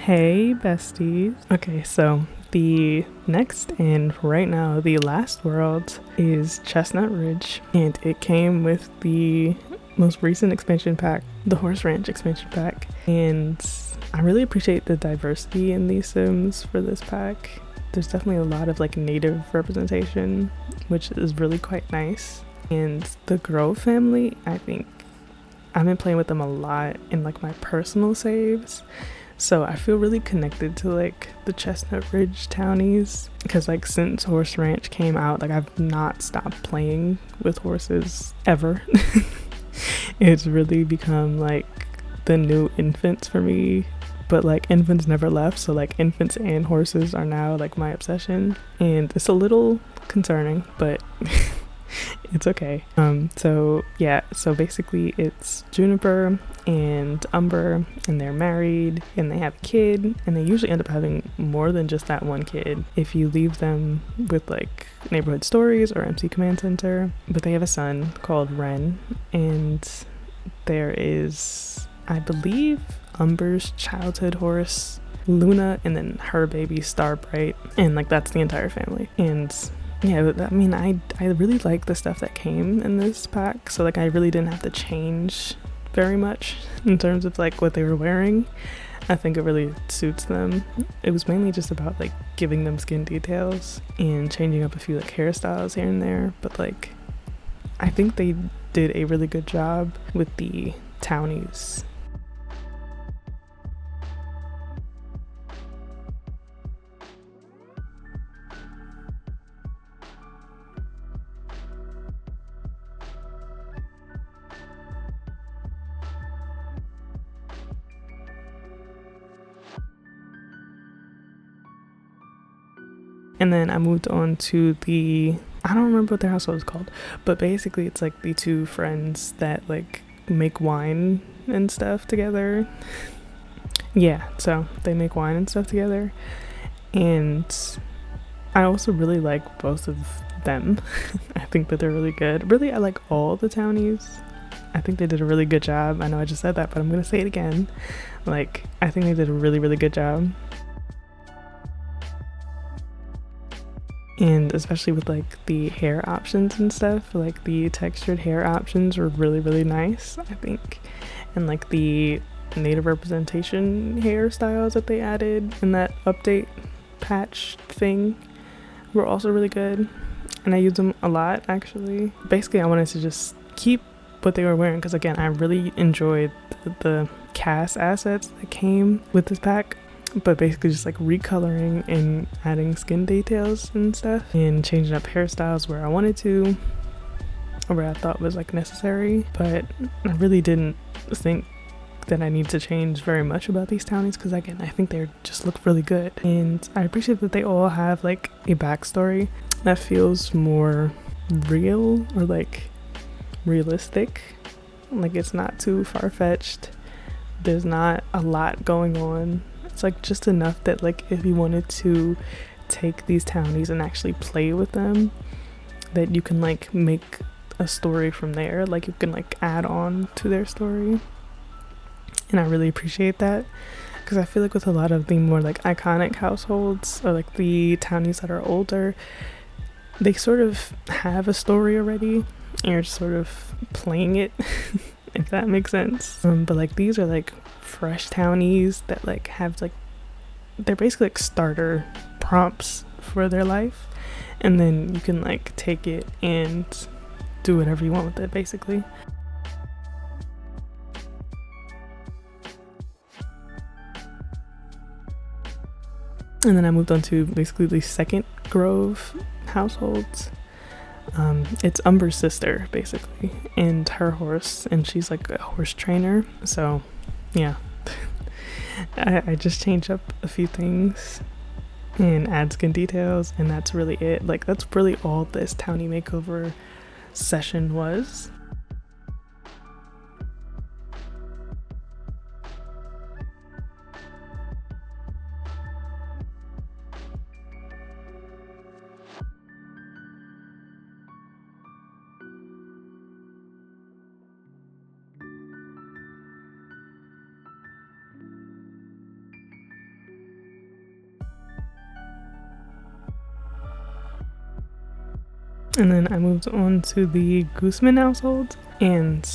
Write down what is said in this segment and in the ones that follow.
Hey, besties. Okay, so the next and right now the last world is Chestnut Ridge, and it came with the most recent expansion pack, the Horse Ranch expansion pack. And I really appreciate the diversity in these sims for this pack. There's definitely a lot of like native representation, which is really quite nice. And the Grove family, I think I've been playing with them a lot in like my personal saves. So I feel really connected to like the Chestnut Ridge townies because like since Horse Ranch came out, like I've not stopped playing with horses ever. It's really become like the new infants for me, but like infants never left, so like infants and horses are now like my obsession, and it's a little concerning, but it's okay. So basically it's Juniper and Umber, and they're married and they have a kid, and they usually end up having more than just that one kid if you leave them with like Neighborhood Stories or MC Command Center. But they have a son called Ren, and there is, I believe, Umber's childhood horse Luna, and then her baby Starbright, and like that's the entire family. And yeah, I mean, I really like the stuff that came in this pack, so like I really didn't have to change very much in terms of like what they were wearing. I think it really suits them. It was mainly just about like giving them skin details and changing up a few like hairstyles here and there, but like I think they did a really good job with the townies. And then I moved on to I don't remember what their household was called, but basically it's like the two friends that like make wine and stuff together. Yeah, so they make wine and stuff together. And I also really like both of them. I think that they're really good. Really, I like all the townies. I think they did a really good job. I know I just said that, but I'm gonna say it again. Like, I think they did a really, really good job. And especially with like the hair options and stuff, like the textured hair options were really, really nice, I think. And like the native representation hairstyles that they added in that update patch thing were also really good, and I used them a lot actually. Basically, I wanted to just keep what they were wearing because again, I really enjoyed the cast assets that came with this pack, but basically just like recoloring and adding skin details and stuff and changing up hairstyles where I wanted to or where I thought was like necessary. But I really didn't think that I need to change very much about these townies because again, I think they just look really good, and I appreciate that they all have like a backstory that feels more real or like realistic. Like it's not too far-fetched, there's not a lot going on. It's like just enough that like if you wanted to take these townies and actually play with them, that you can like make a story from there, like you can like add on to their story. And I really appreciate that because I feel like with a lot of the more like iconic households or like the townies that are older, they sort of have a story already and you're just sort of playing it if that makes sense. But like these are like fresh townies that like have like, they're basically like starter prompts for their life, and then you can like take it and do whatever you want with it basically. And then I moved on to basically the second Grove households. It's Umber's sister basically, and her horse, and she's like a horse trainer. So yeah, I just changed up a few things and add skin details, and that's really it. Like that's really all this townie makeover session was. And then I moved on to the Guzman household, and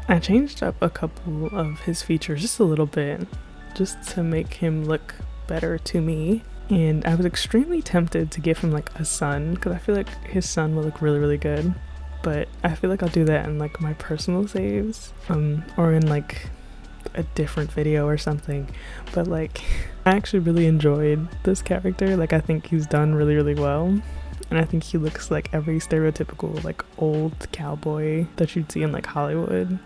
I changed up a couple of his features just a little bit, just to make him look better to me. And I was extremely tempted to give him like a son, because I feel like his son will look really, really good. But I feel like I'll do that in like my personal saves, or in like a different video or something. But like, I actually really enjoyed this character. Like, I think he's done really, really well. And I think he looks like every stereotypical like old cowboy that you'd see in like Hollywood.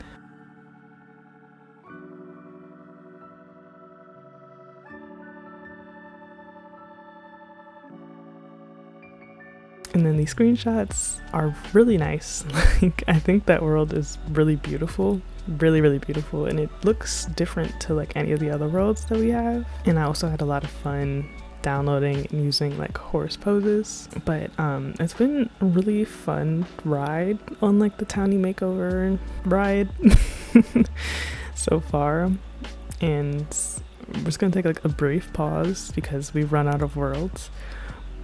And then these screenshots are really nice. Like, I think that world is really beautiful, really, really beautiful, and it looks different to like any of the other worlds that we have. And I also had a lot of fun downloading and using like horse poses. But it's been a really fun ride on like the Townie makeover ride so far. And we're just gonna take like a brief pause because we've run out of worlds.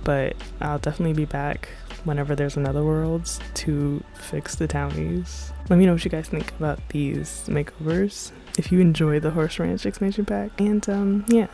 But I'll definitely be back whenever there's another worlds to fix the townies. Let me know what you guys think about these makeovers, if you enjoy the Horse Ranch expansion pack, and yeah.